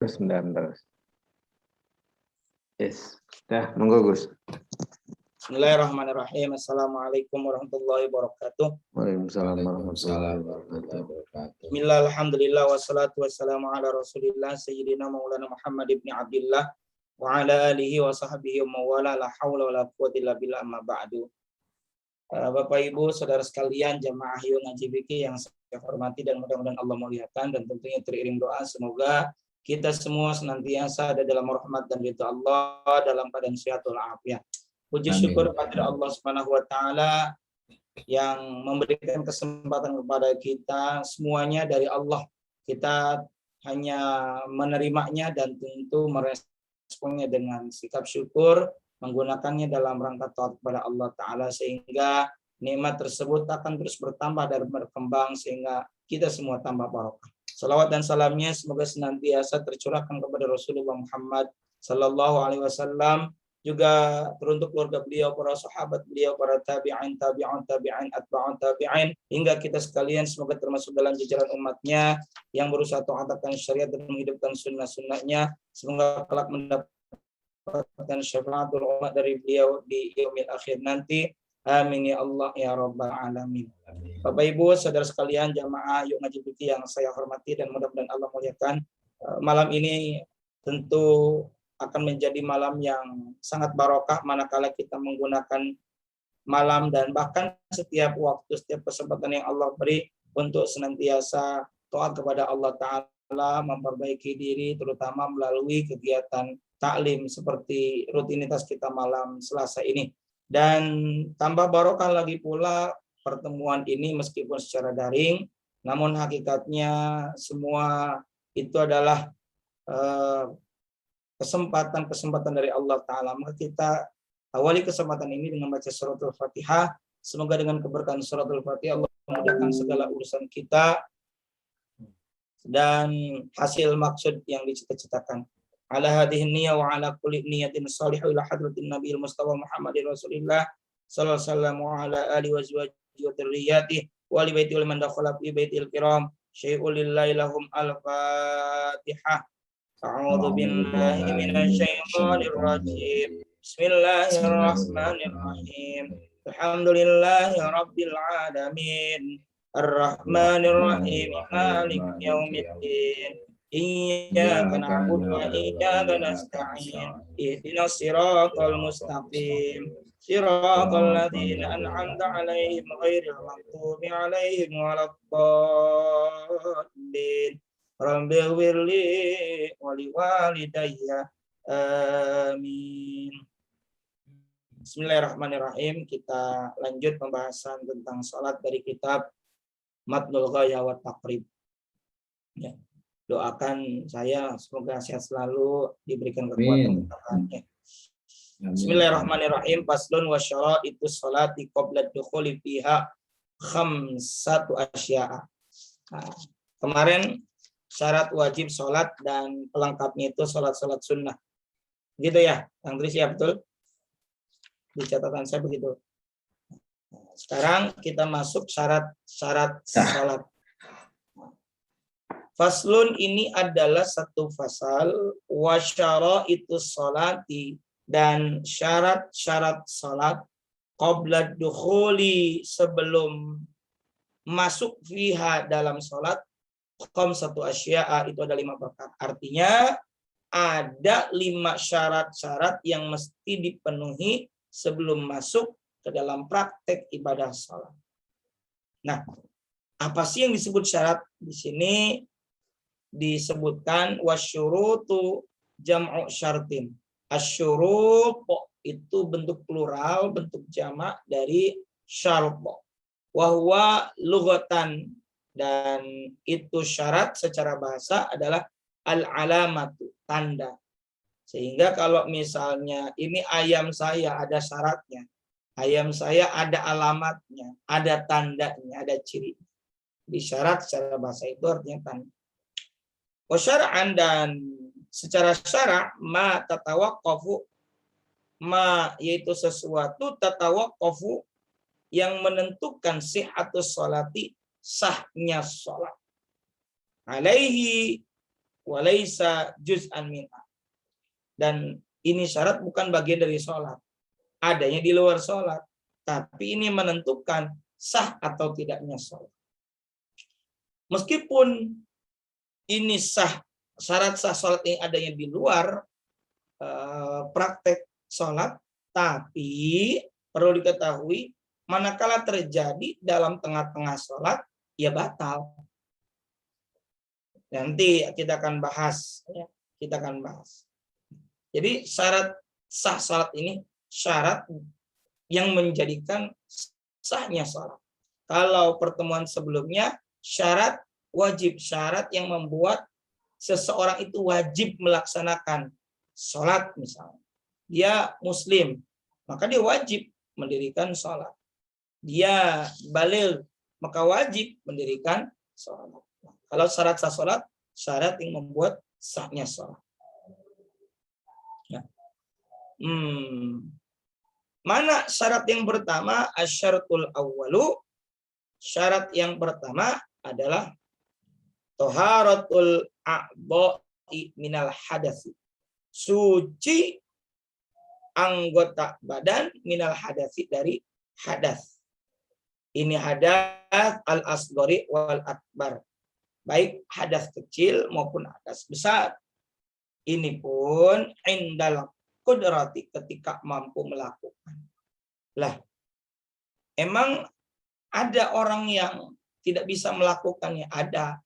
19. Yes. Dah, monggo Gus. Bismillahirrahmanirrahim. Assalamualaikum warahmatullahi wabarakatuh. Waalaikumsalam warahmatullahi wabarakatuh. Bismillah, alhamdulillah, wassalatu wassalamu ala rasulillah sayyidina maulana Muhammad ibn Abdillah wa ala alihi wa sahbihi wa mawala la hawla wa la quwwata illa billah amma ba'du. Bapak Ibu, saudara sekalian, jamaah Yun Ngaji Fikih yang saya hormati dan mudah-mudahan Allah muliakan, dan tentunya teriring doa semoga kita semua senantiasa ada dalam rahmat dan ridha Allah dalam keadaan sehat walafiat. Puji syukur kepada Allah Subhanahu wa taala yang memberikan kesempatan kepada kita, semuanya dari Allah. Kita hanya menerimanya dan tentu meresponnya dengan sikap syukur, menggunakannya dalam rangka taat kepada Allah taala, sehingga nikmat tersebut akan terus bertambah dan berkembang sehingga kita semua tambah barokah. Salawat dan salamnya semoga senantiasa tercurahkan kepada Rasulullah Muhammad sallallahu alaihi wasallam, juga teruntuk keluarga beliau, para sahabat beliau, para tabi'in, atba'un tabi'in, hingga kita sekalian semoga termasuk dalam jajaran umatnya yang berusaha taat akan syariat dan menghidupkan sunnah-sunnahnya. Semoga kelak mendapatkan syafaatul umat dari beliau di yaumil akhir nanti. Amin ya Allah ya rabbal alamin. Bapak Ibu, saudara sekalian, jamaah Yuk Ngaji Fikih yang saya hormati dan mudah-mudahan Allah muliakan, malam ini tentu akan menjadi malam yang sangat barokah manakala kita menggunakan malam dan bahkan setiap waktu, setiap kesempatan yang Allah beri untuk senantiasa taat kepada Allah Ta'ala, memperbaiki diri terutama melalui kegiatan taklim seperti rutinitas kita malam Selasa ini. Dan tambah barokah lagi pula pertemuan ini meskipun secara daring, namun hakikatnya semua itu adalah kesempatan dari Allah Ta'ala. Maka kita awali kesempatan ini dengan baca suratul Fatihah. Semoga dengan keberkahan suratul Fatihah Allah memudahkan segala urusan kita dan hasil maksud yang dicita-citakan. Ala hadhihi niyya wa ala kulli niyatin salihah ila hadratin nabiyil mustafa Muhammadin Rasulillah sallallahu alaihi wasallam wa ala alihi wa sahbihi wa dzurriyyatihi wa li baiti wal man dakhala fi baitil kiram syai'ul lillahi lahum al-Fatihah. A'udzu billahi minasyaitonir rajim. Bismillahirrahmanirrahim. Alhamdulillahi rabbil alamin. Arrahmanir rahim. Maliki yaumiddin. Iyyaka na'budu wa iyyaka nasta'in. Ihdinas siratal mustaqim. Siratal ladzina an'amta 'alaihim ghairil maghdubi 'alaihim waladdallin. Rabbighfirli wa liwalidayya. Amin. Bismillahirrahmanirrahim. Kita lanjut pembahasan tentang salat dari kitab Matnul Ghayah wa Taqrib. Ya. Doakan saya semoga sehat selalu, diberikan kekuatan keberkahannya. Bismillahirrahmanirrahim. Faslun wa syara'itu sholati qabla dukhuli fiha khamsatu asya'a. Nah, kemarin syarat wajib sholat dan pelengkapnya itu sholat-sholat sunnah. Gitu ya, Kang Tris, ya betul? Di catatan saya begitu. Sekarang kita masuk syarat-syarat sholat. Faslun ini adalah satu fasal, wa syaraitu sholati, dan syarat-syarat sholat qabla dukhuli, sebelum masuk fiha dalam sholat, satu asya'a, itu ada 5 perkara. Artinya ada 5 syarat-syarat yang mesti dipenuhi sebelum masuk ke dalam praktek ibadah salat. Nah, apa sih yang disebut syarat? Di sini disebutkan wasyurutu jam'u syartin. Asyurut itu bentuk plural, bentuk jamak dari syarut. Wa huwa lughatan, dan itu syarat secara bahasa adalah al-alamatu, tanda. Sehingga kalau misalnya ini ayam saya ada syaratnya, ayam saya ada alamatnya, ada tandanya, ada ciri. Di syarat secara bahasa itu artinya tanda. Wa syar'an, dan secara syara' ma tatawaqqafu, ma yaitu sesuatu, tatawaqqafu yang menentukan sihhatus sholati, sahnya sholat, alaihi Walaisa juz'an minha. Dan ini syarat bukan bagian dari sholat. Adanya di luar sholat. Tapi ini menentukan sah atau tidaknya sholat. Meskipun ini sah, syarat sah sholat ini adanya di luar praktek sholat, tapi perlu diketahui manakala terjadi dalam tengah-tengah sholat, ya batal. Nanti kita akan bahas, ya. Kita akan bahas. Jadi syarat sah sholat ini syarat yang menjadikan sahnya sholat. Kalau pertemuan sebelumnya syarat wajib, syarat yang membuat seseorang itu wajib melaksanakan sholat misalnya. Dia muslim, maka dia wajib mendirikan sholat. Dia baligh, maka wajib mendirikan sholat. Kalau syarat sah sholat, syarat yang membuat sahnya sholat. Ya. Mana syarat yang pertama? Asyaratul awwalu. Syarat yang pertama adalah taharatul a'dha'i minal hadasi. Suci anggota badan minal hadasi, dari hadas. Ini hadas al-asghari wal akbar. Baik hadas kecil maupun hadas besar. Ini pun indal qudrati, ketika mampu melakukan. Lah, emang ada orang yang tidak bisa melakukannya? Ada.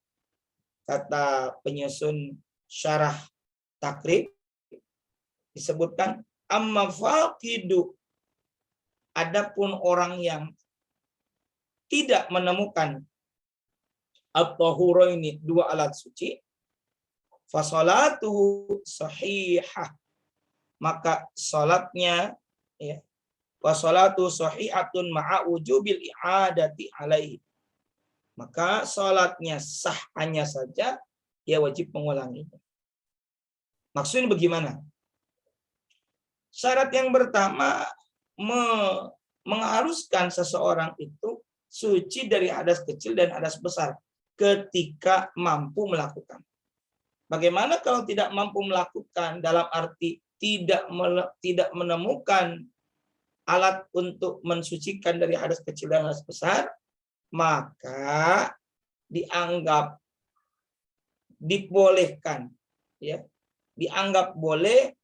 Kata penyusun syarah takrib disebutkan amma faqidu, adapun orang yang tidak menemukan at-tahura ini, dua alat suci, fa salatuhu sahihah, maka salatnya, ya, wa salatu sahihatun ma'a wujubil i'adati alaihi, maka salatnya sah, hanya saja dia wajib mengulanginya. Maksudnya bagaimana? Syarat yang pertama mengharuskan seseorang itu suci dari hadas kecil dan hadas besar ketika mampu melakukan. Bagaimana kalau tidak mampu melakukan, dalam arti tidak menemukan alat untuk mensucikan dari hadas kecil dan hadas besar, maka dianggap dibolehkan, ya, dianggap boleh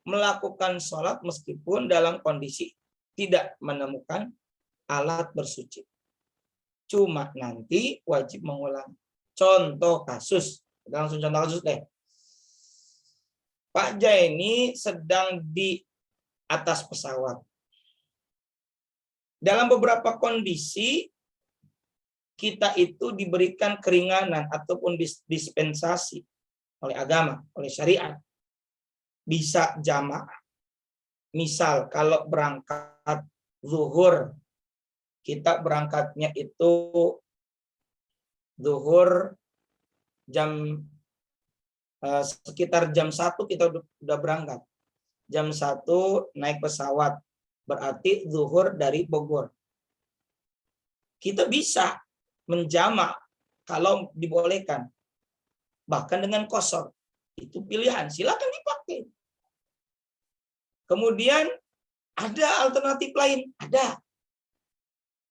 melakukan sholat meskipun dalam kondisi tidak menemukan alat bersuci. Cuma nanti wajib mengulang. Contoh kasus, kita langsung contoh kasus deh. Pak Jaini sedang di atas pesawat. Dalam beberapa kondisi kita itu diberikan keringanan ataupun dispensasi oleh agama, oleh syariat. Bisa jamaah. Misal kalau berangkat zuhur, kita berangkatnya itu zuhur sekitar jam 1 kita udah berangkat. Jam 1 naik pesawat, berarti zuhur dari Bogor. Kita bisa menjamak kalau dibolehkan. Bahkan dengan qashar. Itu pilihan, silakan dipakai. Kemudian ada alternatif lain, ada.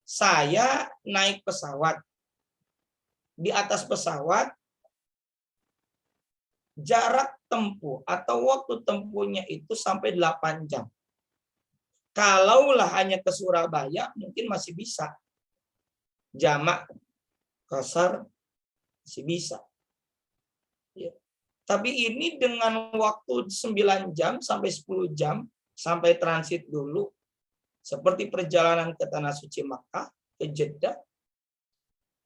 Saya naik pesawat. Di atas pesawat, jarak tempuh atau waktu tempuhnya itu sampai 8 jam. Kalaulah hanya ke Surabaya, mungkin masih bisa. Jamak, qashar, masih bisa. Ya. Tapi ini dengan waktu 9 jam sampai 10 jam, sampai transit dulu, seperti perjalanan ke Tanah Suci Makkah, ke Jeddah.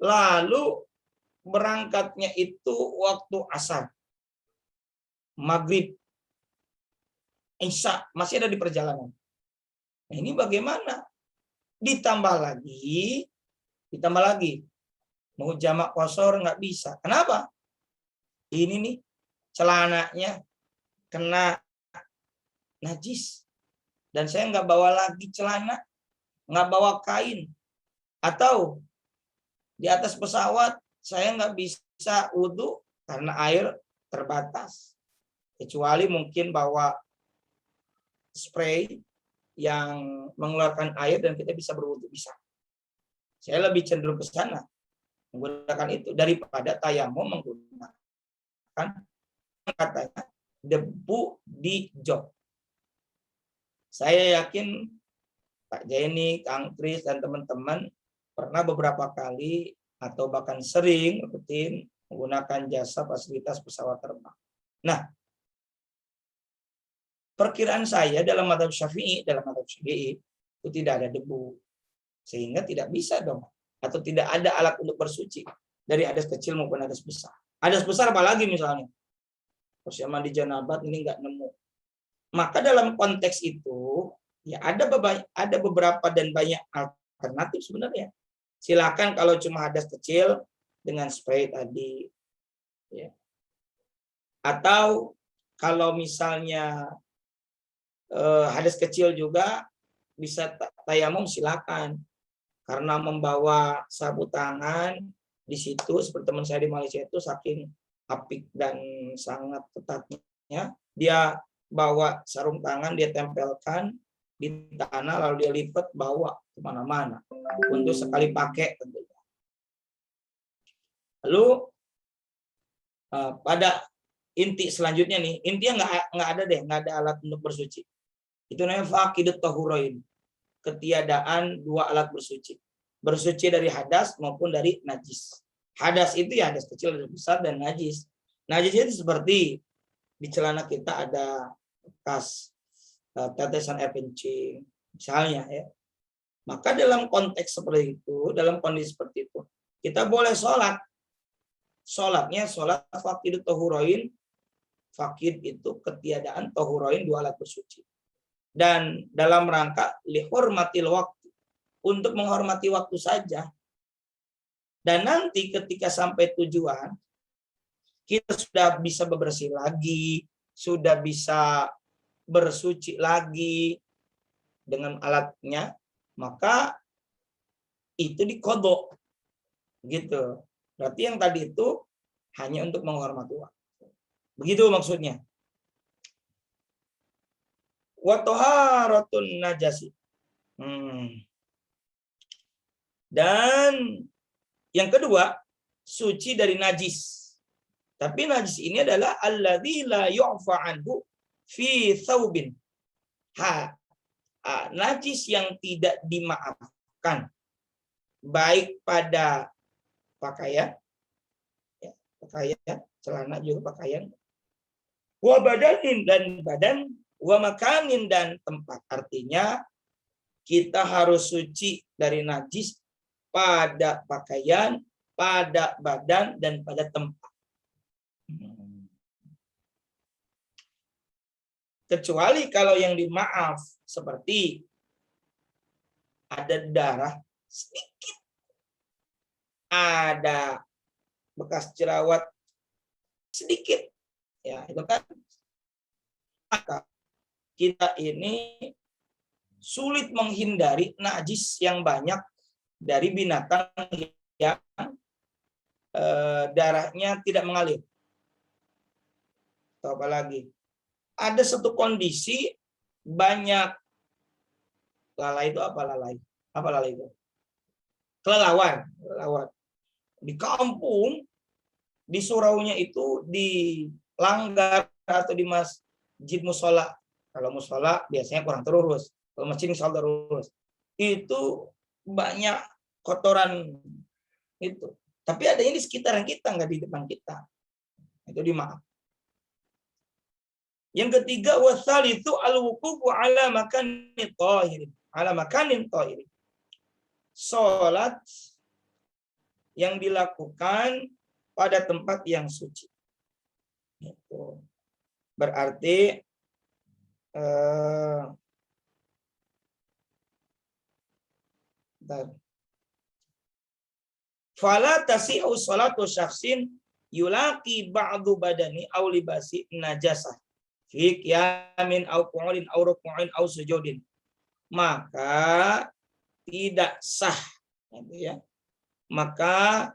Lalu berangkatnya itu waktu asar, maghrib, isya, masih ada di perjalanan. Nah, ini bagaimana? Ditambah lagi, mau jamak qashar nggak bisa. Kenapa? Ini nih celananya kena najis dan saya nggak bawa lagi celana, nggak bawa kain, atau di atas pesawat saya nggak bisa bisa wudhu karena air terbatas. Kecuali mungkin bawa spray yang mengeluarkan air dan kita bisa berwudhu, bisa. Saya lebih cenderung ke sana menggunakan itu daripada tayamum menggunakan katanya debu di jok. Saya yakin Pak Jenny, Kang Kris, dan teman-teman pernah beberapa kali atau bahkan sering rutin menggunakan jasa fasilitas pesawat terbang. Nah, perkiraan saya dalam mazhab Syafi'i itu tidak ada debu. Sehingga tidak bisa dong. Atau tidak ada alat untuk bersuci. Dari hadas kecil maupun hadas besar. Hadas besar apalagi misalnya. Pas mandi janabat ini nggak nemu. Maka dalam konteks itu, ya ada beberapa dan banyak alternatif sebenarnya. Silakan kalau cuma hadas kecil dengan spray tadi. Ya. Atau kalau misalnya hadas kecil juga bisa tayamum, silakan. Karena membawa sabu tangan di situ seperti teman saya di Malaysia itu saking apik dan sangat ketatnya, dia bawa sarung tangan, dia tempelkan di tanah lalu dia lipat bawa kemana-mana untuk sekali pakai tentunya. Lalu pada inti selanjutnya nih, intinya nggak ada alat untuk bersuci. Itu namanya faqidut tahurain, ketiadaan dua alat bersuci. Bersuci dari hadas maupun dari najis. Hadas itu ya hadas kecil, hadas besar, dan najis. Najis itu seperti di celana kita ada bekas tetesan air kencing, misalnya ya. Maka dalam konteks seperti itu, dalam kondisi seperti itu, kita boleh sholat. Sholatnya sholat faqidut tahurain. Faqid itu ketiadaan tahurain dua alat bersuci. Dan dalam rangka lihurmatil waktu, untuk menghormati waktu saja. Dan nanti ketika sampai tujuan, kita sudah bisa bebersih lagi, sudah bisa bersuci lagi dengan alatnya, maka itu dikodok. Gitu. Berarti yang tadi itu hanya untuk menghormati waktu. Begitu maksudnya. Wa taharatun najasi. Dan yang kedua, suci dari najis. Tapi najis ini adalah alladzi la yu'fa anhu fi thawbin. Najis yang tidak dimaafkan baik pada pakaian, ya, pakaian, celana juga pakaian, wa badanin dan badan, wa makanin dan tempat. Artinya kita harus suci dari najis pada pakaian, pada badan, dan pada tempat. Kecuali kalau yang dimaaf seperti ada darah sedikit, ada bekas jerawat sedikit, ya itu kan maka kita ini sulit menghindari najis yang banyak dari binatang yang darahnya tidak mengalir. Atau apalagi ada satu kondisi banyak lalai itu apa lalai? Apa lalai itu? Kelelawar. Di kampung, di suraunya itu dilanggar atau di masjid musola. Kalau musola biasanya kurang terurus. Kalau masjid musola terurus. Itu banyak kotoran itu. Tapi adanya di sekitaran kita, nggak di depan kita. Itu dimaaf. Yang ketiga, wasal itu al-wuqufu ala makanin tahirin. Ala makanin tahirin. Salat yang dilakukan pada tempat yang suci. Itu berarti fala tasi'u salatu syakhsin yulaqi ba'du badani aw libasi najasah fi qiyamin aw qu'udin aw ruk'in aw sujudin. Maka tidak sah, ya. Maka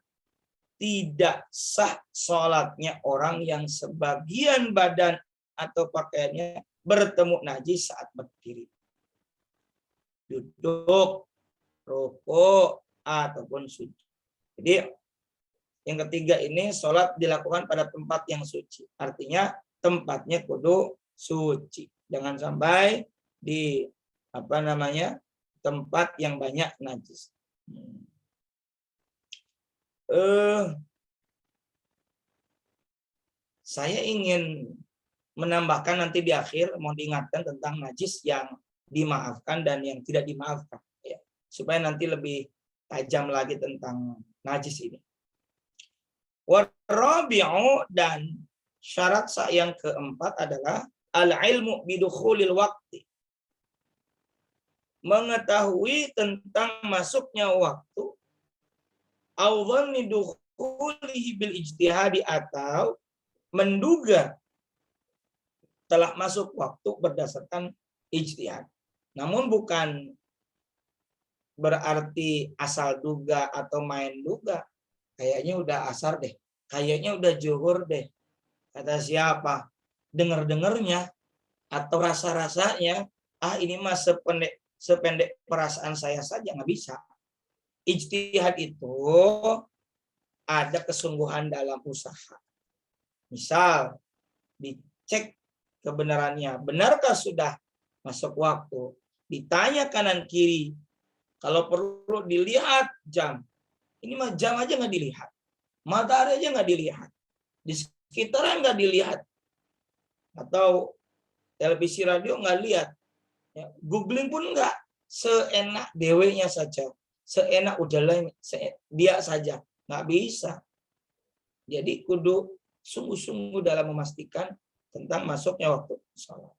tidak sah sholatnya orang yang sebagian badan atau pakaiannya bertemu najis saat berdiri, duduk, rukuk, ataupun sujud. Jadi yang ketiga ini sholat dilakukan pada tempat yang suci. Artinya tempatnya kudu suci. Jangan sampai di tempat yang banyak najis. Saya ingin menambahkan nanti di akhir, mau diingatkan tentang najis yang dimaafkan dan yang tidak dimaafkan, ya, supaya nanti lebih tajam lagi tentang najis ini. Warabi'u, dan syarat yang keempat adalah al-ilmu bidukhulil waqti. Mengetahui tentang masuknya waktu, au dhanni dukhulihi bil ijtihadi, atau menduga telah masuk waktu berdasarkan ijtihad. Namun bukan berarti asal duga atau main duga. Kayaknya udah asar deh. Kayaknya udah zuhur deh. Kata siapa? Dengar-dengarnya atau rasa-rasanya, ini mah sependek perasaan saya saja, nggak bisa. Ijtihad itu ada kesungguhan dalam usaha. Misal dicek kebenarannya, benarkah sudah masuk waktu? Ditanya kanan kiri, kalau perlu dilihat jam. Ini mah jam aja nggak dilihat, matahari aja nggak dilihat, di sekitaran nggak dilihat, atau televisi radio nggak lihat, ya, googling pun nggak, seenak dewenya saja, seenak udahlah dia saja, nggak bisa. Jadi kudu sungguh-sungguh dalam memastikan tentang masuknya waktu sholat.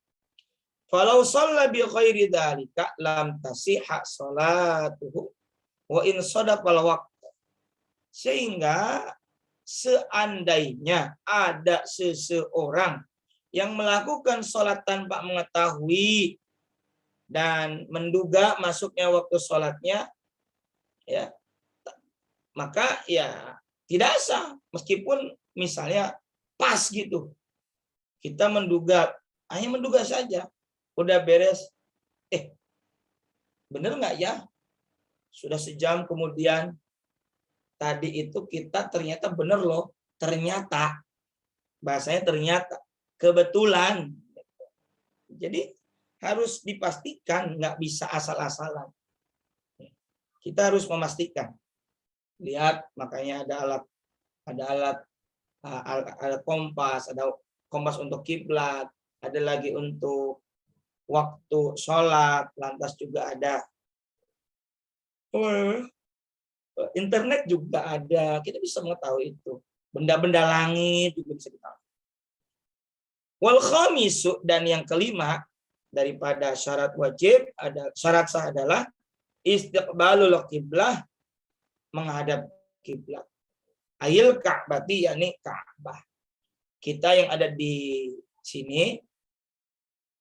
Falau shalla bi ghairi dzalika lam tasihha sholatuhu wa in sadaqal waqt. Sehingga seandainya ada seseorang yang melakukan sholat tanpa mengetahui dan menduga masuknya waktu sholatnya, ya, maka ya tidak sah. Meskipun misalnya pas gitu, kita menduga, hanya menduga saja, udah beres, bener nggak ya? Sudah sejam kemudian, tadi itu kita ternyata bener loh, ternyata, bahasanya ternyata, kebetulan. Jadi harus dipastikan, nggak bisa asal-asalan. Kita harus memastikan. Lihat, makanya ada alat kompas, ada kompas untuk kiblat, ada lagi untuk waktu sholat, lantas juga ada internet juga ada, kita bisa mengetahui itu. Benda-benda langit juga bisa kita. Wal khamisu, dan yang kelima daripada syarat wajib, ada syarat sah adalah istiqbalul qiblah, menghadap kiblat. Ayil ka'bati, yakni Ka'bah. Kita yang ada di sini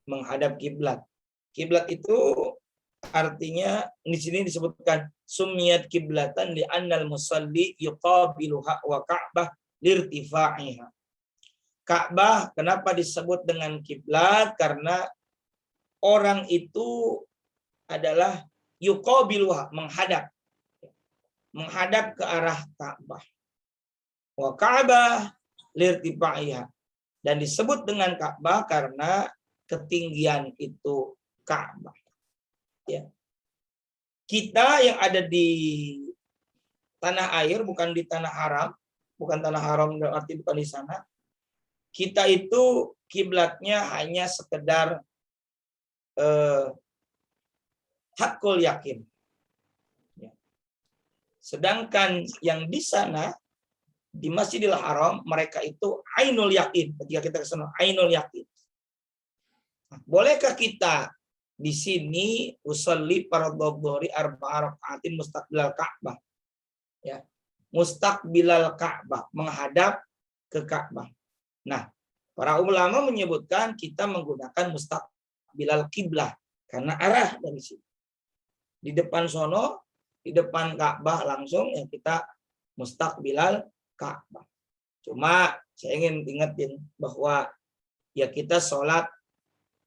menghadap kiblat. Kiblat itu artinya di sini disebutkan sumiyat kiblatan li annal musalli yuqabiluha wa Ka'bah lirtifa'iha. Ka'bah kenapa disebut dengan kiblat? Karena orang itu adalah yuqabiluha, menghadap ke arah Ka'bah. Wa Ka'bah lirtifa'iha, dan disebut dengan Ka'bah karena ketinggian itu Ka'bah. Ya. Kita yang ada di tanah air, bukan di tanah haram, bukan tanah haram berarti bukan di sana. Kita itu kiblatnya hanya sekedar hakul yakin. Ya. Sedangkan yang di sana di Masjidil Haram, mereka itu ainul yakin. Ketika kita ke sana, ainul yakin. Nah, bolehkah kita di sini usolli fardhu dhuhri arba'a raka'atin mustaqbilal Ka'bah? Ya. Mustaqbilal Ka'bah, menghadap ke Ka'bah. Nah, para ulama menyebutkan kita menggunakan mustaqbilal kiblah karena arah dari sini. Di depan sono, di depan Ka'bah langsung, ya kita mustaqbilal Ka'bah. Cuma saya ingin ingetin bahwa ya kita sholat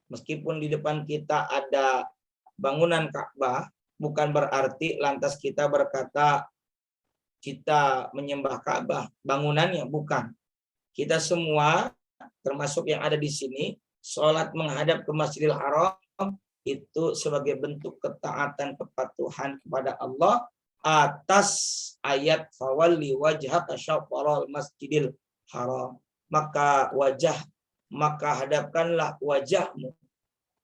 meskipun di depan kita ada bangunan Ka'bah, bukan berarti lantas kita berkata kita menyembah Ka'bah, bangunannya bukan. Kita semua termasuk yang ada di sini sholat menghadap ke Masjidil Haram itu sebagai bentuk ketaatan kepatuhan kepada Allah atas ayat fawalli wajhaka syatral Masjidil Haram. Maka hadapkanlah wajahmu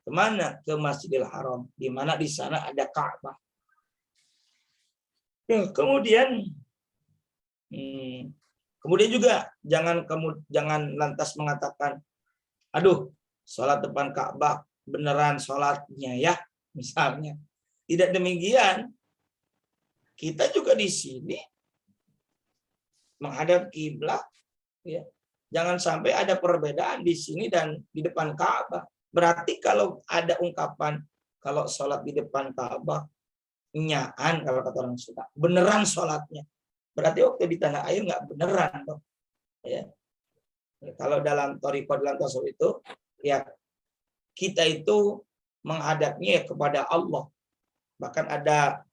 kemana? Ke Masjidil Haram, di mana di sana ada Ka'bah. Kemudian juga jangan lantas mengatakan, aduh, sholat depan Ka'bah beneran sholatnya ya, misalnya. Tidak demikian. Kita juga di sini menghadap kiblat, ya. Jangan sampai ada perbedaan di sini dan di depan Ka'bah. Berarti kalau ada ungkapan kalau sholat di depan Ka'bah, nyaan kalau kata orang Sunda, beneran sholatnya. Berarti waktu di tanah air nggak beneran dong. Ya. Kalau dalam thariqah, dalam tasawuf itu, ya kita itu menghadapnya kepada Allah. Bahkan ada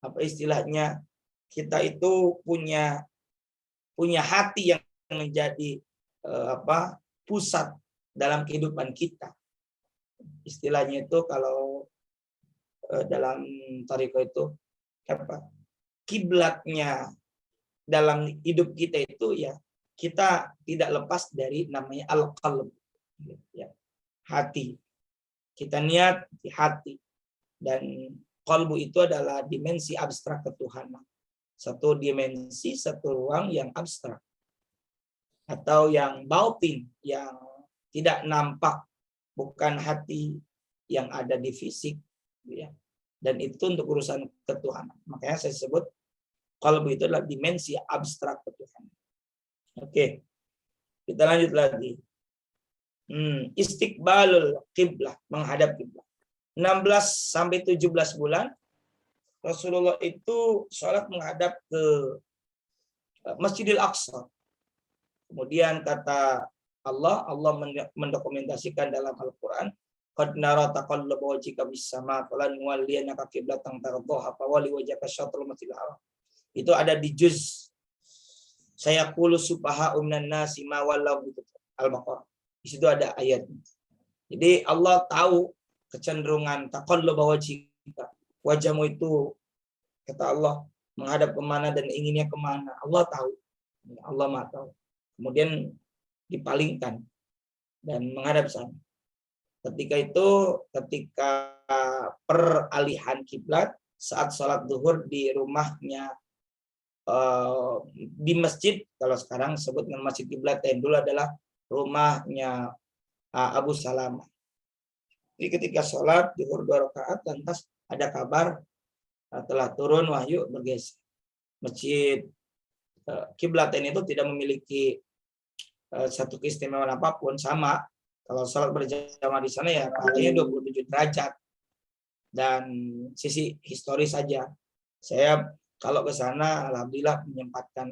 apa istilahnya, kita itu punya hati yang menjadi pusat dalam kehidupan kita. Istilahnya itu kalau dalam thariqah itu apa? Kiblatnya dalam hidup kita itu ya kita tidak lepas dari namanya al-qalb, ya, hati. Kita niat di hati, dan qalbu itu adalah dimensi abstrak ketuhanan. Satu dimensi, satu ruang yang abstrak atau yang batin, yang tidak nampak, bukan hati yang ada di fisik, ya. Dan itu untuk urusan ketuhanan. Makanya saya sebut qalbu itu adalah dimensi abstrak ketuhanan. Oke, kita lanjut lagi. Istiqbalul qiblah, menghadap kiblat. 16 sampai 17 bulan Rasulullah itu sholat menghadap ke Masjidil Aqsa. Kemudian kata Allah mendokumentasikan dalam Al-Quran, qad nara taqallaba wajhika bis sama falan nuwalliyannaka qiblatan tardhaha fawalli wajhaka syatral masjidil haram. Itu ada di juz saya qulu subaha minan nasi ma wallahu Al-Baqarah. Di situ ada ayatnya. Jadi Allah tahu kecenderungan taqallaba wajhika, wajahmu itu kata Allah menghadap kemana dan inginnya kemana. Allah tahu. Allah Maha tahu. Kemudian dipalingkan dan menghadap sana. Ketika peralihan kiblat saat sholat zuhur di rumahnya, di masjid, kalau sekarang sebut dengan masjid kiblat, yang dulu adalah rumahnya Abu Salamah. Jadi ketika sholat zuhur 2 rakaat, lantas ada kabar telah turun wahyu bergeser. Masjid kiblatain itu tidak memiliki satu keistimewaan apapun, sama. Kalau sholat berjamaah di sana ya pahalanya 27 derajat. Dan sisi historis saja, saya kalau ke sana alhamdulillah menyempatkan,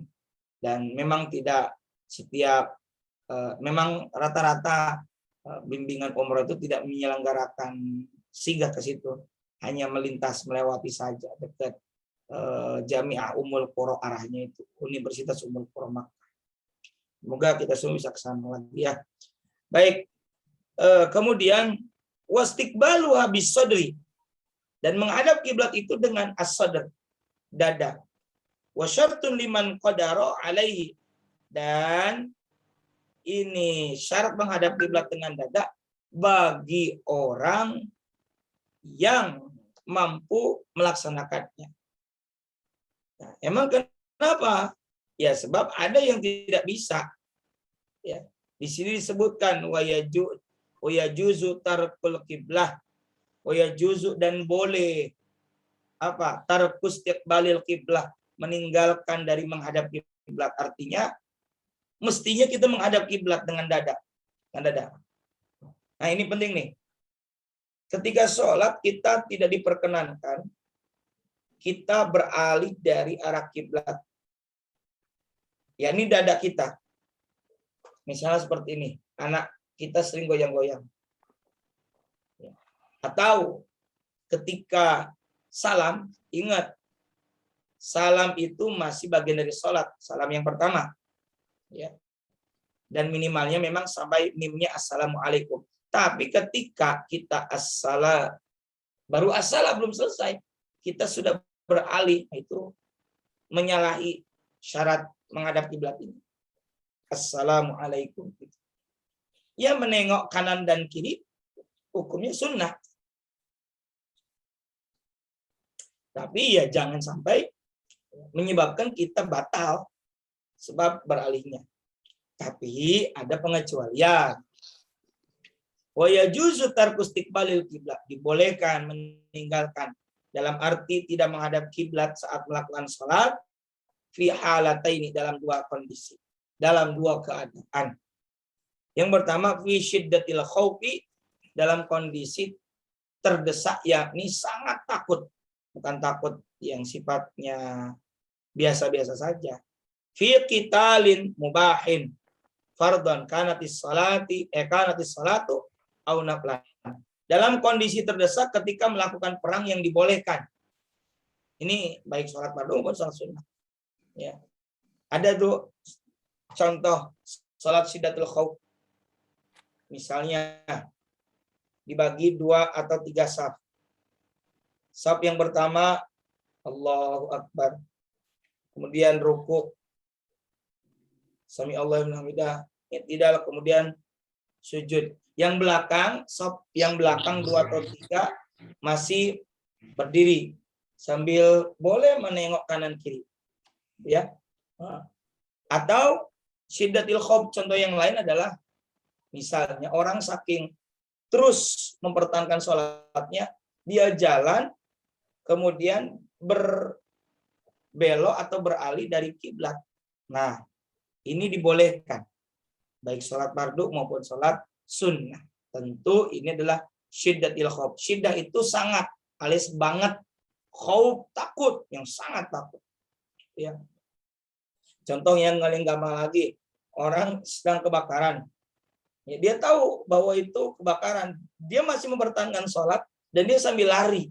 dan memang tidak setiap memang rata-rata bimbingan umroh itu tidak menyelenggarakan singgah ke situ, hanya melintas melewati saja dekat Jami'ah Ummul Qura, arahnya itu Universitas Ummul Qura Makkah. Semoga kita semua bisa ke sana lagi ya. Baik, kemudian wastiqbalu habis sadri, dan menghadap kiblat itu dengan as-sadr, dada. Wa syartun liman qadara alaihi, dan ini syarat menghadap kiblat dengan dada bagi orang yang mampu melaksanakannya. Nah, emang kenapa? Ya sebab ada yang tidak bisa. Ya, di sini disebutkan wa yajuzu tarkul qiblah, wa yajuzu, dan boleh apa? Tarkus istiqbalil qiblah, meninggalkan dari menghadap kiblat. Artinya mestinya kita menghadap kiblat dengan dada. Nah, ini penting nih. Ketika sholat kita tidak diperkenankan kita beralih dari arah kiblat. yakni dada kita. Misalnya seperti ini, anak kita sering goyang-goyang. Atau ketika salam, ingat, salam itu masih bagian dari sholat. Salam yang pertama. Ya. Dan minimalnya memang sampai mimnya assalamualaikum. Tapi ketika kita baru assalam belum selesai, kita sudah beralih, itu menyalahi syarat menghadap kiblat ini. Assalamualaikum. Ya, menengok kanan dan kiri, hukumnya sunnah. Tapi ya jangan sampai menyebabkan kita batal sebab beralihnya. Tapi ada pengecualian. Wa yajuzu tarku istiqbalil kiblat, dibolehkan meninggalkan dalam arti tidak menghadap kiblat saat melakukan salat fi halataini, dalam dua kondisi, dalam dua keadaan. Yang pertama fi syiddatil khaufi, dalam kondisi terdesak, yakni sangat takut, bukan takut yang sifatnya biasa-biasa saja. Fi qitalin mubahin fardhan kanatis salatu au naflan, dalam kondisi terdesak ketika melakukan perang yang dibolehkan. Ini baik sholat fardu maupun sholat sunnah. Ya. Ada tuh contoh sholat syiddatul khauf. Misalnya dibagi 2 atau 3 saf. Saf yang pertama Allahu Akbar. Kemudian ruku. Sami Allahu liman hamidah. Tidak, kemudian sujud. Yang belakang, saf yang belakang 2 atau 3 masih berdiri sambil boleh menengok kanan kiri. Ya. Atau syiddatil khauf, contoh yang lain adalah misalnya orang saking terus mempertahankan sholatnya, dia jalan kemudian berbelok atau beralih dari kiblat. Nah, ini dibolehkan baik sholat fardu maupun sholat sunnah. Tentu ini adalah syiddatil khauf. Syiddah itu sangat, alias banget. Khauf, takut, yang sangat takut. Ya. Contoh yang paling gampang lagi, orang sedang kebakaran. Ya, dia tahu bahwa itu kebakaran, dia masih mempertahankan sholat dan dia sambil lari.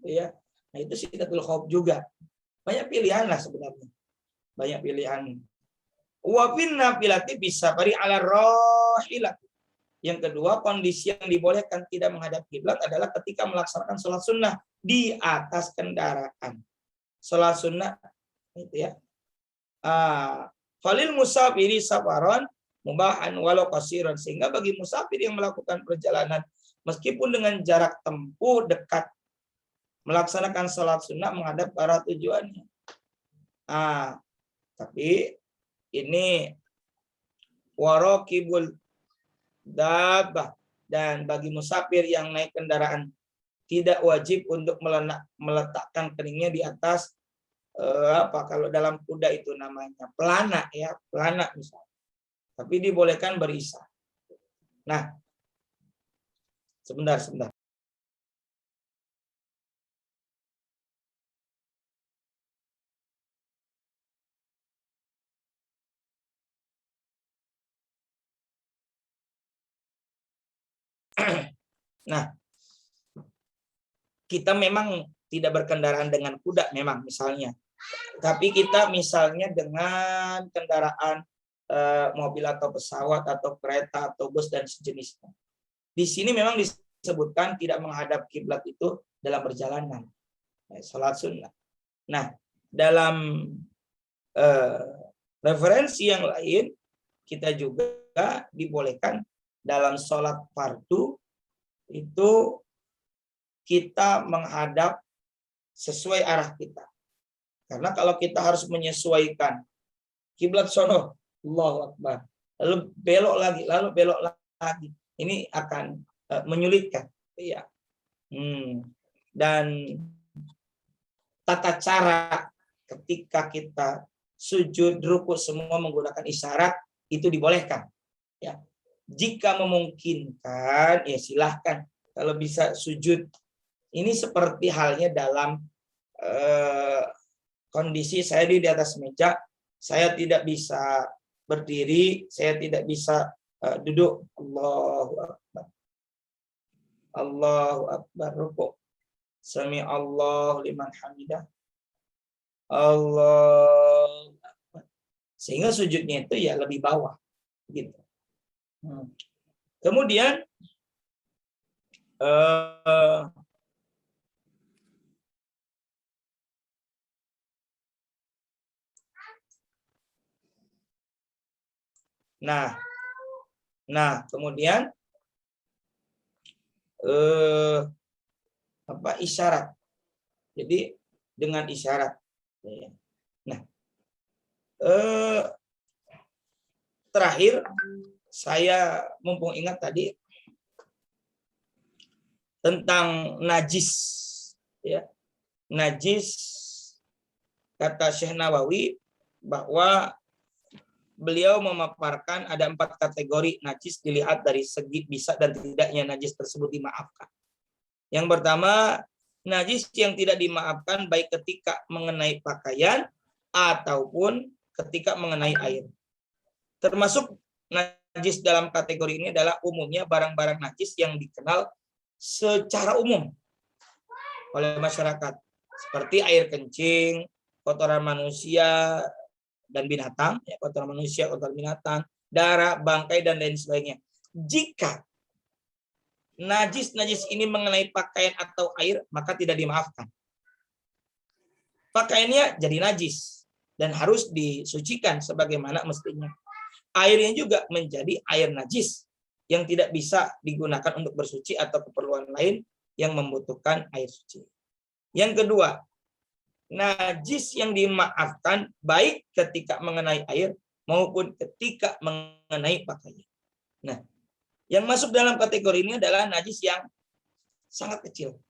Ya, nah itu syiddatul khauf juga. Banyak pilihan lah sebenarnya. Banyak pilihan. Wa fin nafilati bisa bari ala rahilah. Yang kedua, kondisi yang dibolehkan tidak menghadap kiblat adalah ketika melaksanakan sholat sunnah di atas kendaraan. Sholat sunnah itu ya. Falil musafiri safaron mubahan walau qasiran, sehingga bagi musafir yang melakukan perjalanan meskipun dengan jarak tempuh dekat melaksanakan sholat sunnah menghadap ke arah tujuannya. Tapi ini warokibul dabah, dan bagi musafir yang naik kendaraan tidak wajib untuk meletakkan keningnya di atas kalau dalam kuda itu namanya pelana, ya, pelana misalnya. Tapi dibolehkan berisar. Nah, sebentar. Nah, kita memang tidak berkendaraan dengan kuda memang misalnya. Tapi kita misalnya dengan kendaraan mobil atau pesawat atau kereta atau bus dan sejenisnya. Di sini memang disebutkan tidak menghadap kiblat itu dalam perjalanan. Salat sunnah. Nah, dalam referensi yang lain kita juga dibolehkan dalam sholat fardu itu kita menghadap sesuai arah kita. Karena kalau kita harus menyesuaikan kiblat sono, Allahu Akbar, lalu belok lagi, ini akan menyulitkan, ya. Dan tata cara ketika kita sujud, ruku semua menggunakan isyarat itu dibolehkan, ya. Jika memungkinkan, ya silahkan. Kalau bisa sujud, ini seperti halnya dalam kondisi saya di atas meja, Saya tidak bisa berdiri, saya tidak bisa duduk. Allahu Akbar. Allahu Akbar. Rukuk. Sami Allah liman hamidah. Allahu Akbar. Sehingga sujudnya itu ya lebih bawah. Gitu. Kemudian kemudian isyarat. Jadi dengan isyarat. Nah, terakhir saya mumpung ingat tadi tentang najis, ya. Najis, kata Syekh Nawawi bahwa beliau memaparkan ada 4 kategori najis dilihat dari segi bisa dan tidaknya najis tersebut dimaafkan. Yang pertama, najis yang tidak dimaafkan baik ketika mengenai pakaian ataupun ketika mengenai air. Termasuk najis dalam kategori ini adalah umumnya barang-barang najis yang dikenal secara umum oleh masyarakat, seperti air kencing, kotoran manusia dan binatang, ya, kotoran manusia, kotoran binatang, darah, bangkai, dan lain sebagainya. Jika najis ini mengenai pakaian atau air, maka tidak dimaafkan. Pakaiannya jadi najis dan harus disucikan sebagaimana mestinya. Airnya juga menjadi air najis yang tidak bisa digunakan untuk bersuci atau keperluan lain yang membutuhkan air suci. Yang kedua, najis yang dimaafkan baik ketika mengenai air maupun ketika mengenai pakaian. Nah, yang masuk dalam kategori ini adalah najis yang sangat kecil,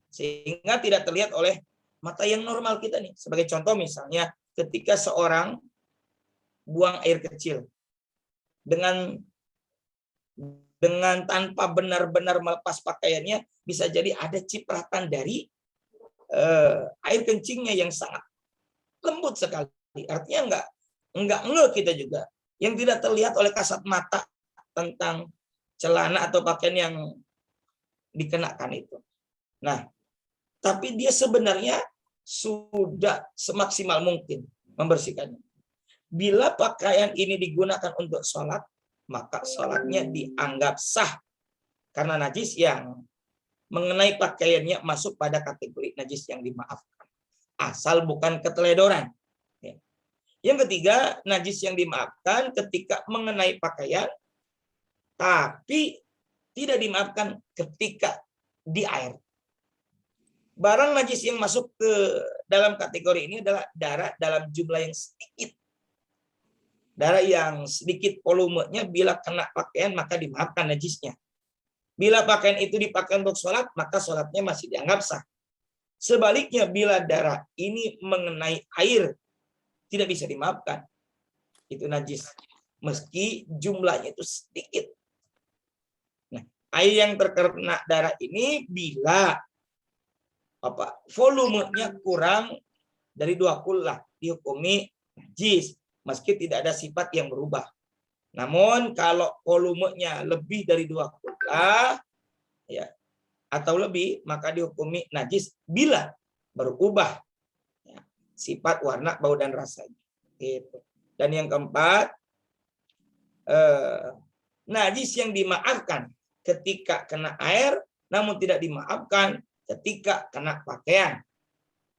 sehingga tidak terlihat oleh mata yang normal kita nih. Sebagai contoh misalnya ketika seorang buang air kecil dengan tanpa benar-benar melepas pakaiannya, bisa jadi ada cipratan dari air kencingnya yang sangat lembut sekali. Artinya enggak kita juga, yang tidak terlihat oleh kasat mata tentang celana atau pakaian yang dikenakan itu. Nah, tapi dia sebenarnya sudah semaksimal mungkin membersihkannya. Bila pakaian ini digunakan untuk sholat, maka sholatnya dianggap sah. Karena najis yang mengenai pakaiannya masuk pada kategori najis yang dimaafkan. Asal bukan keteledoran. Yang ketiga, najis yang dimaafkan ketika mengenai pakaian, tapi tidak dimaafkan ketika di air. Barang najis yang masuk ke dalam kategori ini adalah darah dalam jumlah yang sedikit. Darah yang sedikit volumenya, bila kena pakaian maka dimaafkan najisnya. Bila pakaian itu dipakai untuk sholat, maka sholatnya masih dianggap sah. Sebaliknya, bila darah ini mengenai air, tidak bisa dimaafkan. Itu najis. Meski jumlahnya itu sedikit. Nah, air yang terkena darah ini bila volumenya kurang dari 2 kullah, dihukumi najis. Meski tidak ada sifat yang berubah. Namun kalau volumenya lebih dari 2 kullah, ya, atau lebih, maka dihukumi najis bila berubah, ya, sifat, warna, bau, dan rasanya. Gitu. Dan yang keempat, najis yang dimaafkan ketika kena air, namun tidak dimaafkan ketika kena pakaian.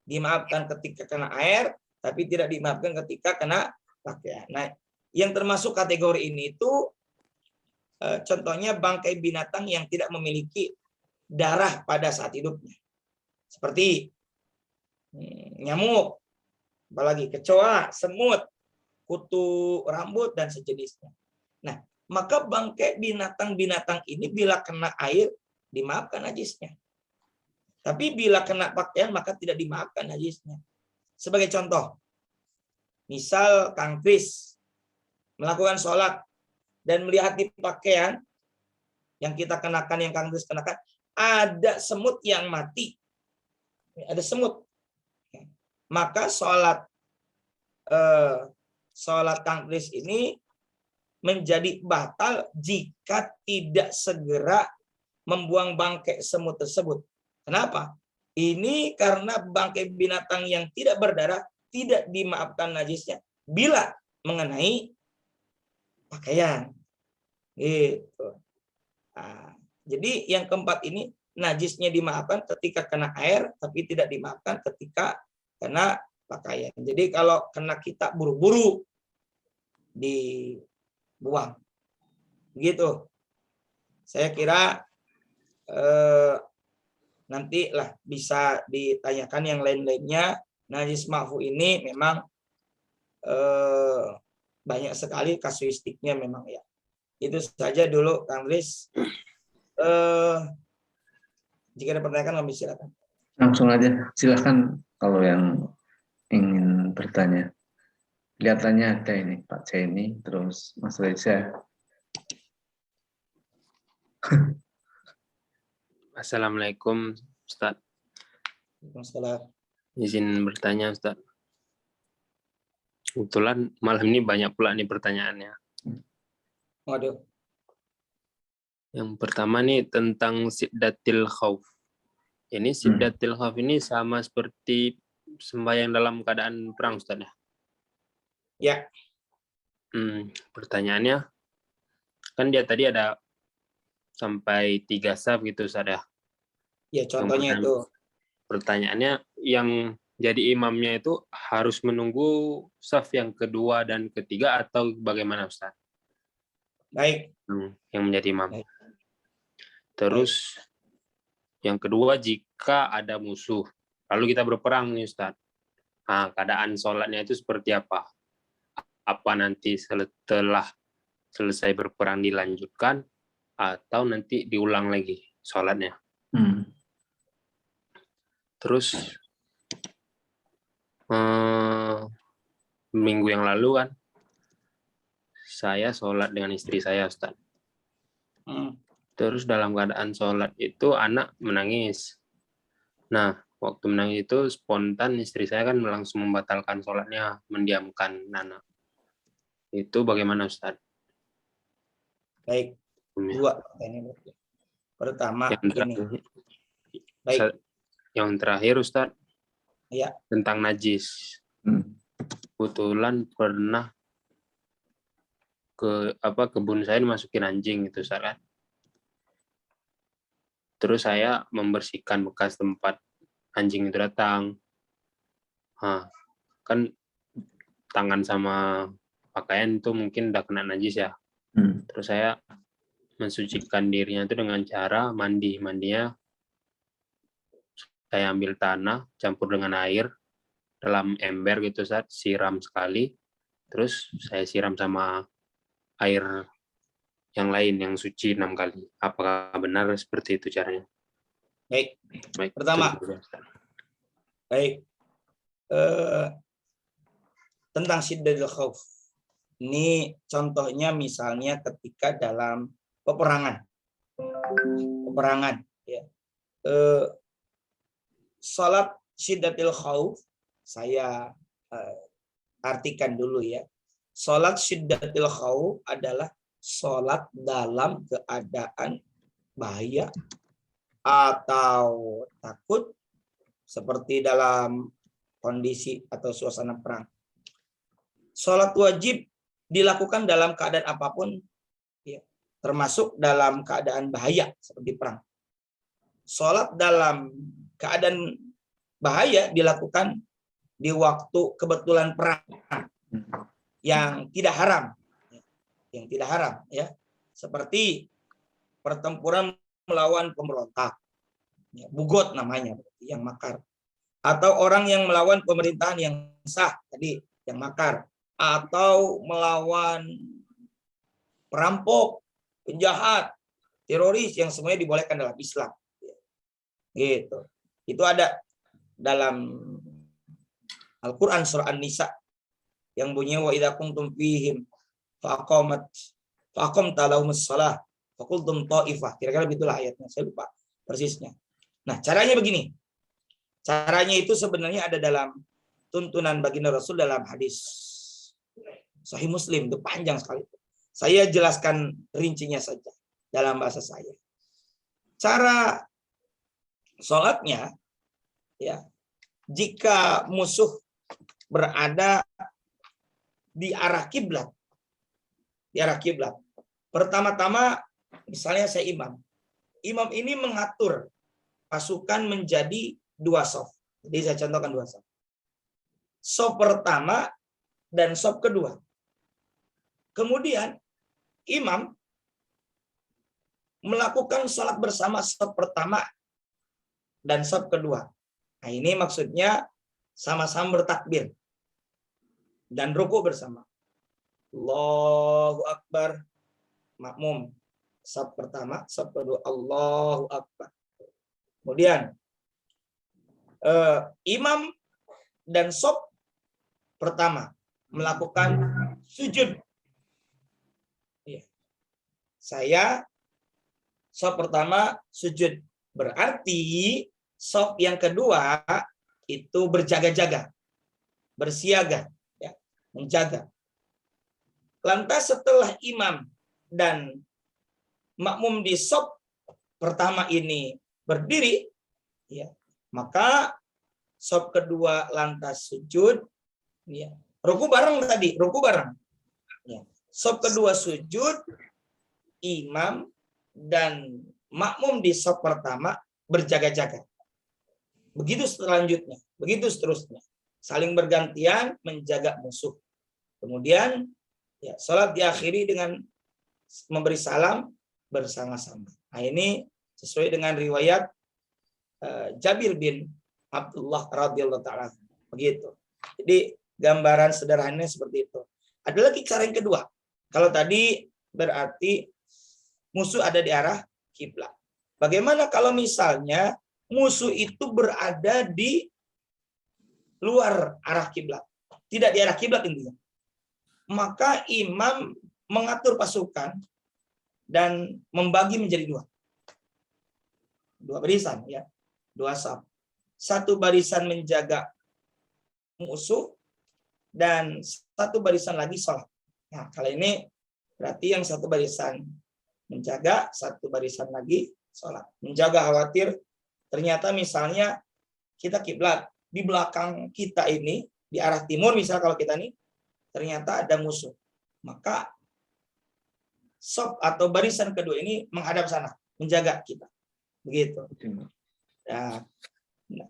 Dimaafkan ketika kena air, tapi tidak dimaafkan ketika kena pakaian. Nah, yang termasuk kategori ini itu contohnya bangkai binatang yang tidak memiliki darah pada saat hidupnya. Seperti nyamuk, apalagi kecoa, semut, kutu rambut, dan sejenisnya. Nah, maka bangkai binatang-binatang ini bila kena air, dimaafkan najisnya. Tapi bila kena pakaian, maka tidak dimaafkan najisnya. Sebagai contoh, misal Kang Kris melakukan sholat dan melihat di pakaian yang kita kenakan, yang Kang Kris kenakan, ada semut yang mati. Ada semut. Maka sholat sholat tangkris ini menjadi batal jika tidak segera membuang bangkai semut tersebut. Kenapa? Ini karena bangkai binatang yang tidak berdarah tidak dimaafkan najisnya bila mengenai pakaian. Gitu. Nah, jadi yang keempat ini najisnya dimaafkan ketika kena air, tapi tidak dimaafkan ketika kena pakaian. Jadi kalau kena kita buru-buru dibuang. Begitu. Saya kira nanti lah bisa ditanyakan yang lain-lainnya. Najis ma'fu ini memang banyak sekali kasuistiknya memang ya. Itu saja dulu Kang Riz. Jika ada pertanyaan kami silakan. Langsung aja, silakan kalau yang ingin bertanya. Kelihatannya ada ini Pak Ceni, terus Mas Reza. Assalamualaikum Ustaz. Waalaikumsalam. Izin bertanya Ustaz. Kebetulan malam ini banyak pula nih pertanyaannya. Waduh. Yang pertama nih tentang siddatil khauf. Ini siddatil khauf ini sama seperti sembahyang dalam keadaan perang Ustaz ya? Ya. Pertanyaannya, kan dia tadi ada sampai 3 saf gitu Ustaz ya? Ya contohnya itu. Pertanyaannya, yang jadi imamnya itu harus menunggu saf yang kedua dan ketiga atau bagaimana Ustaz? Baik. Yang menjadi imam. Baik. Terus yang kedua, jika ada musuh, lalu kita berperang nih Ustaz. Nah, keadaan sholatnya itu seperti apa? Apa nanti setelah selesai berperang dilanjutkan atau nanti diulang lagi sholatnya? Terus minggu yang lalu kan saya sholat dengan istri saya Ustaz. Terus dalam keadaan sholat itu anak menangis. Nah, waktu menangis itu spontan istri saya kan langsung membatalkan sholatnya, mendiamkan anak. Itu bagaimana Ustaz? Baik. Dua ini. Pertama ini. Baik. Yang terakhir Ustaz. Ya. Tentang najis. Kebetulan pernah kebun saya dimasukin anjing itu Ustaz kan. Terus saya membersihkan bekas tempat anjing itu datang. Nah, kan tangan sama pakaian itu mungkin udah kena najis ya. Terus saya mensucikan dirinya itu dengan cara mandi. Mandinya saya ambil tanah, campur dengan air dalam ember gitu Ustaz, siram sekali. Terus saya siram sama air yang lain yang suci 6 kali. Apakah benar seperti itu caranya? Baik. Baik. Pertama. Baik. Tentang siddatil khauf. Ini contohnya misalnya ketika dalam peperangan. Peperangan ya. Salat siddatil khauf saya artikan dulu ya. Salat siddatil khauf adalah salat dalam keadaan bahaya atau takut seperti dalam kondisi atau suasana perang. Salat wajib dilakukan dalam keadaan apapun ya, termasuk dalam keadaan bahaya seperti perang. Salat dalam keadaan bahaya dilakukan di waktu kebetulan perang yang tidak haram, ya, seperti pertempuran melawan pemberontak, ya, bugot namanya, yang makar, atau orang yang melawan pemerintahan yang sah tadi, yang makar, atau melawan perampok, penjahat, teroris yang semuanya dibolehkan dalam Islam. Gitu. Itu ada dalam Al-Quran surah An-Nisa yang bunyinya wa idza kuntum fihim faqamta lahumus shalah faqultum ta'ifah. Kira-kira begitulah ayatnya, saya lupa persisnya. Nah, caranya begini. Caranya itu sebenarnya ada dalam tuntunan baginda Rasul dalam hadis Sahih Muslim, itu panjang sekali. Saya jelaskan rincinya saja dalam bahasa saya. Cara sholatnya, ya, jika musuh berada di arah kiblat, pertama-tama misalnya saya imam ini mengatur pasukan menjadi 2 shaf. Jadi saya contohkan 2 shaf. Shaf pertama dan shaf kedua. Kemudian imam melakukan sholat bersama shaf pertama dan shaf kedua. Nah, ini maksudnya sama-sama bertakbir dan ruku bersama. Allahu Akbar, makmum. Shaf pertama, shaf kedua, Allahu Akbar. Kemudian imam dan shaf pertama melakukan sujud. Saya shaf pertama sujud, berarti shaf yang kedua itu berjaga-jaga, bersiaga, ya, menjaga. Lantas setelah imam dan makmum di shaf pertama ini berdiri, ya, maka shaf kedua lantas sujud, ya, ruku bareng tadi, ruku bareng. Ya. Shaf kedua sujud, imam dan makmum di shaf pertama berjaga-jaga. Begitu selanjutnya, begitu seterusnya. Saling bergantian menjaga musuh. Kemudian ya, sholat diakhiri dengan memberi salam bersama-sama. Nah, ini sesuai dengan riwayat Jabir bin Abdullah radhiyallahu taala. Begitu. Jadi gambaran sederhananya seperti itu. Ada lagi cara yang kedua. Kalau tadi berarti musuh ada di arah kiblat. Bagaimana kalau misalnya musuh itu berada di luar arah kiblat, tidak di arah kiblat intinya? Maka imam mengatur pasukan dan membagi menjadi 2 barisan, ya, 2 shaf. 1 barisan menjaga musuh dan 1 barisan lagi sholat. Nah, kali ini berarti yang 1 barisan menjaga, 1 barisan lagi sholat. Menjaga khawatir ternyata misalnya kita kiblat, di belakang kita ini di arah timur, misal kalau kita ini ternyata ada musuh, maka shaf atau barisan kedua ini menghadap sana, menjaga kita. Begitu. Ya. Nah,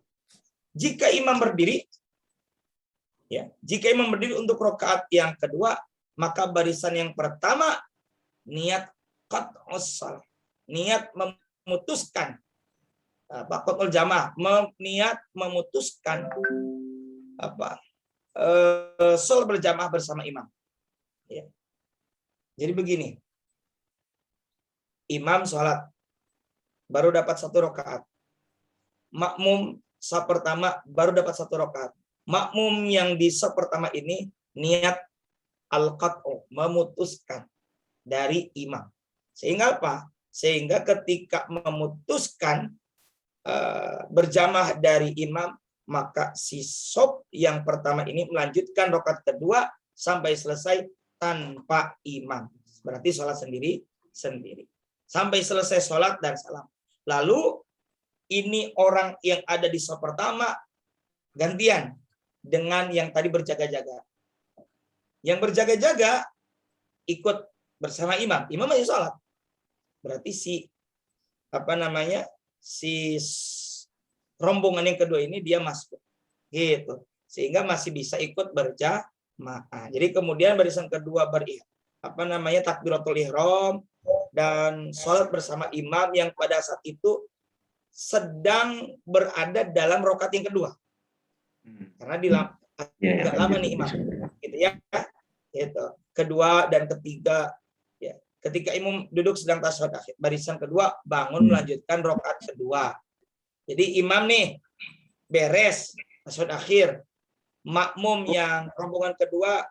jika imam berdiri, ya, jika imam berdiri untuk rakaat yang kedua, maka barisan yang pertama niat qat'us shalah, niat memutuskan qat'ul jamaah, niat memutuskan sholat berjamaah bersama imam. Ya. Jadi begini, imam sholat baru dapat 1 rakaat, makmum shaf pertama baru dapat 1 rakaat. Makmum yang di shaf pertama ini niat al-qat'u, memutuskan dari imam. Sehingga apa? Sehingga ketika memutuskan berjamaah dari imam, maka si shaf yang pertama ini melanjutkan rakaat kedua sampai selesai tanpa imam. Berarti sholat sendiri. Sampai selesai sholat dan salam. Lalu ini orang yang ada di shaf pertama gantian dengan yang tadi berjaga-jaga. Yang berjaga-jaga ikut bersama imam. Imam masih sholat. Berarti si rombongan yang kedua ini dia masuk. Gitu. Sehingga masih bisa ikut berjamaah. Jadi kemudian barisan kedua takbiratul ihram dan sholat bersama imam yang pada saat itu sedang berada dalam rakaat yang kedua. Karena agak lama nih imam. Gitu ya. Gitu. Kedua dan ketiga, ya. Ketika imam duduk sedang tasyahud akhir, barisan kedua bangun melanjutkan rakaat kedua. Jadi imam nih beres tasyahud akhir, makmum yang rombongan kedua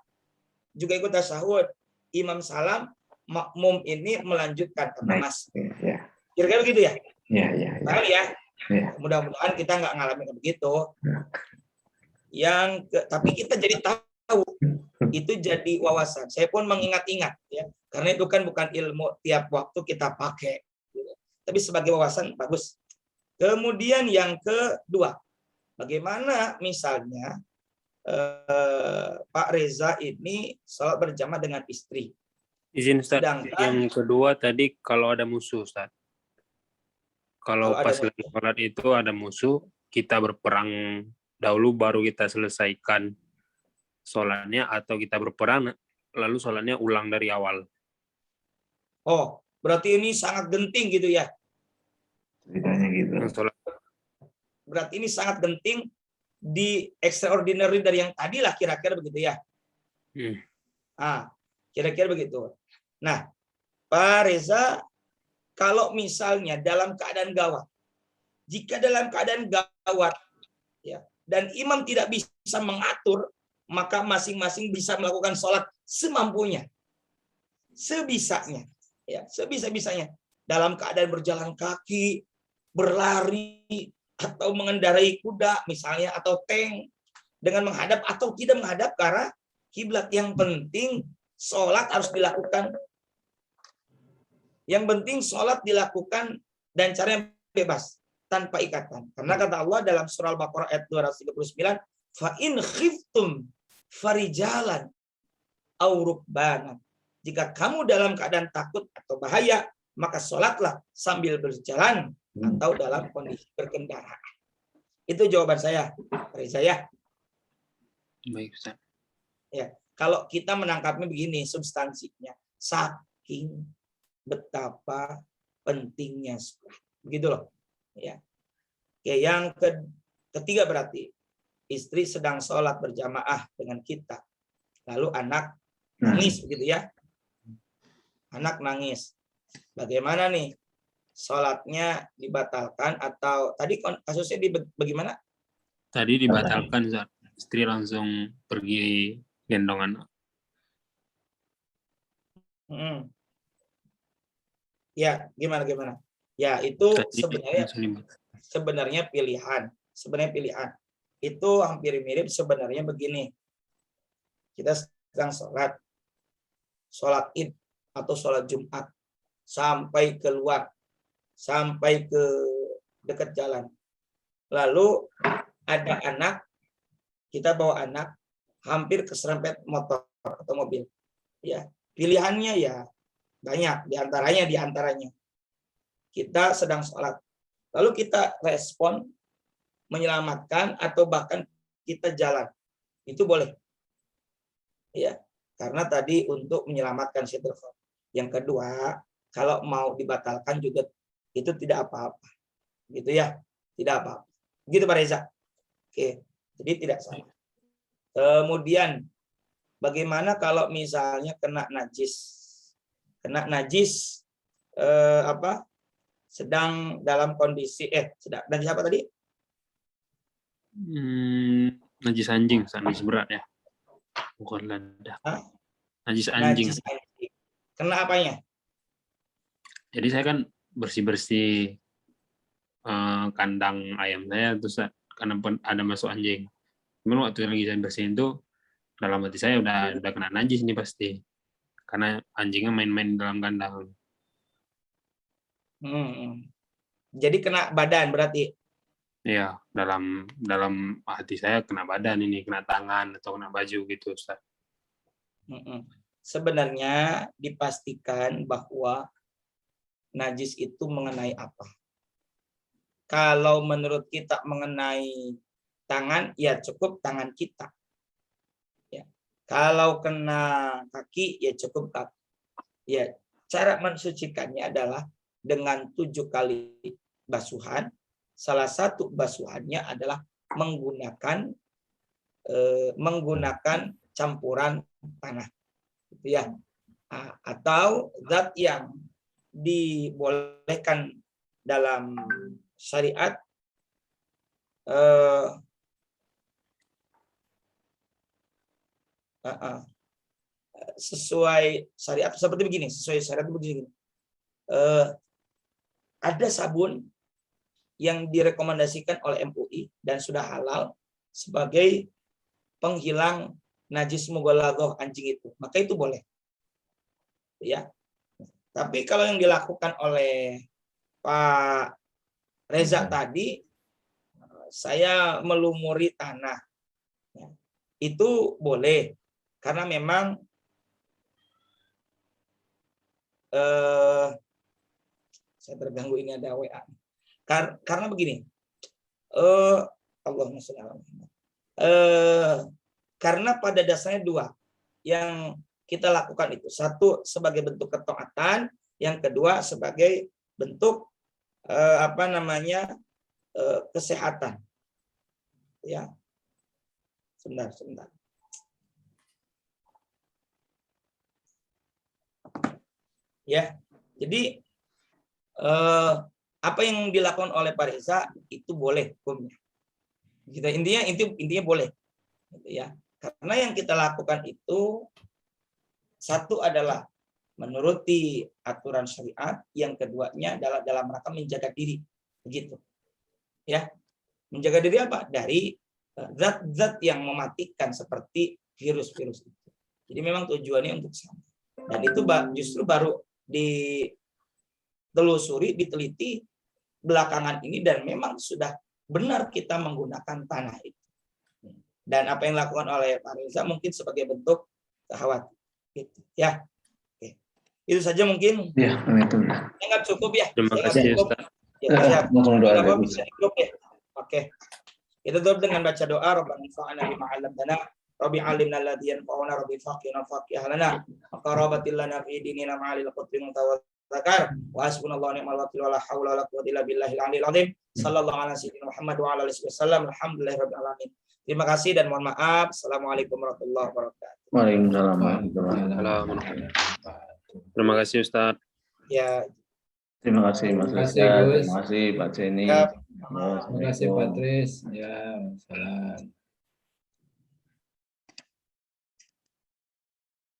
juga ikut tasyahud, imam salam, makmum ini melanjutkan Mas. Kira-kira begitu ya? Iya. Paham ya? Mudah-mudahan kita nggak ngalamin begitu. Tapi kita jadi tahu, itu jadi wawasan. Saya pun mengingat-ingat ya, karena itu kan bukan ilmu tiap waktu kita pakai, gitu. Tapi sebagai wawasan bagus. Kemudian yang kedua, bagaimana misalnya Pak Reza ini sholat berjamaah dengan istri. Izin Ustaz, Sedangkan yang kedua tadi kalau ada musuh Ustaz. Kalau Kalau pas ada lagi sholat itu ada musuh, kita berperang dahulu baru kita selesaikan sholatnya, atau kita berperang lalu sholatnya ulang dari awal. Oh, berarti ini sangat genting gitu ya. Ceritanya gitu. Yang sholat Berarti ini sangat genting di extraordinary dari yang tadi lah kira-kira begitu ya. Kira-kira begitu. Nah, Pak Reza, kalau misalnya dalam keadaan gawat, jika dalam keadaan gawat ya, dan imam tidak bisa mengatur, maka masing-masing bisa melakukan sholat semampunya, sebisanya, ya, sebisa-bisanya. Dalam keadaan berjalan kaki, berlari, atau mengendarai kuda misalnya, atau tank, dengan menghadap atau tidak menghadap ke arah kiblat. Yang penting sholat harus dilakukan. Yang penting sholat dilakukan dan caranya bebas, tanpa ikatan. Karena kata Allah dalam surah Al-Baqarah ayat 239, fa in khiftum farijalan aw rukbanan. Jika kamu dalam keadaan takut atau bahaya, maka sholatlah sambil berjalan atau dalam kondisi berkendara. Itu jawaban saya, Reza ya. baik Ustaz. Ya, kalau kita menangkapnya begini substansinya, saking betapa pentingnya sholat. Begitu loh. Ya. Oke, yang ketiga berarti istri sedang sholat berjamaah dengan kita. Lalu anak nangis begitu ya. Anak nangis. Bagaimana nih? Sholatnya dibatalkan atau tadi kasusnya bagaimana? Tadi dibatalkan Ustaz. Istri langsung pergi gendong anak. Ya, gimana? Ya, itu Tadi sebenarnya pilihan. Itu hampir mirip sebenarnya begini. Kita sedang sholat Id atau sholat Jumat, sampai keluar, sampai ke dekat jalan. Lalu ada anak, kita bawa anak, hampir keserempet motor atau mobil. Ya, pilihannya ya banyak, diantaranya kita sedang sholat, lalu kita respon menyelamatkan atau bahkan kita jalan, itu boleh ya, karena tadi untuk menyelamatkan situasi. Yang kedua, kalau mau dibatalkan juga itu tidak apa-apa, gitu ya, tidak apa-apa, gitu Pak Reza. Oke, jadi tidak salah. Kemudian bagaimana kalau misalnya kena najis sedang dalam kondisi najis apa tadi? Najis anjing, najis berat ya. Bukan ladah. Najis anjing. Kena apanya? Jadi saya kan bersih-bersih kandang ayam saya, terus karena ada masuk anjing. Cuman waktu lagi saya bersihin itu, dalam hati saya udah kena najis ini pasti. Karena anjingnya main-main dalam kandang. Jadi kena badan berarti? Iya, dalam hati saya kena badan ini, kena tangan atau kena baju gitu, Ustaz. Sebenarnya dipastikan bahwa najis itu mengenai apa. Kalau menurut kita mengenai tangan, ya cukup tangan kita. Ya. Kalau kena kaki, ya cukup kaki. Ya, cara mensucikannya adalah dengan 7 kali basuhan. Salah satu basuhannya adalah menggunakan campuran tanah, gitu ya. Atau zat yang dibolehkan dalam syariat sesuai syariat seperti begini, ada sabun yang direkomendasikan oleh MUI dan sudah halal sebagai penghilang najis mughaladhah anjing itu, maka itu boleh. Ya. Tapi kalau yang dilakukan oleh Pak Reza tadi, saya melumuri tanah, ya, itu boleh karena memang saya terganggu, ini ada WA. Karena begini, Allahumma sholli ala Muhammad. Karena pada dasarnya dua yang kita lakukan itu, satu sebagai bentuk ketaatan, yang kedua sebagai bentuk kesehatan. Ya, sebentar. Ya, jadi apa yang dilakukan oleh Pak Reza itu boleh hukumnya. Kita intinya boleh, gitu ya. Karena yang kita lakukan itu satu adalah menuruti aturan syariat, yang keduanya adalah dalam rangka menjaga diri, begitu. Ya, menjaga diri apa? Dari zat-zat yang mematikan seperti virus-virus itu. Jadi memang tujuannya untuk sana. Dan itu justru baru ditelusuri, diteliti belakangan ini, dan memang sudah benar kita menggunakan tanah itu. Dan apa yang dilakukan oleh Pak Reza mungkin sebagai bentuk kekhawatiran. Gitu. Ya, oke. Itu saja mungkin. Ya, itu. Enggak cukup ya. Terima kasih Ustaz. Ya, langsung doa aja. bisa cukup ya. Oke. Kita tutup dengan baca doa. Rabbana infa'na bima 'allamtana. Rabbi 'allimna alladhi yanfa'una, Rabbi faqihna faqih lana. Aqrabatil lana fi dinina ma'alil qutbi mutawakkar. Wa hasbunallahu wa ni'mal wakil wa la haula wa la quwwata illa billahil 'aliyyil 'azim. Sallallahu ala sayyidina Muhammad wa ala alihi wasallam. Alhamdulillahirabbil alamin. Terima kasih dan mohon maaf. Assalamualaikum warahmatullahi wabarakatuh. Waalaikumsalam warahmatullahi wabarakatuh. Terima kasih Ustaz. Ya, Terima kasih Mas Terima kasih, Reza, Gus. terima kasih Pak Ceni. Ya. Terima kasih Patris. Ya, salam.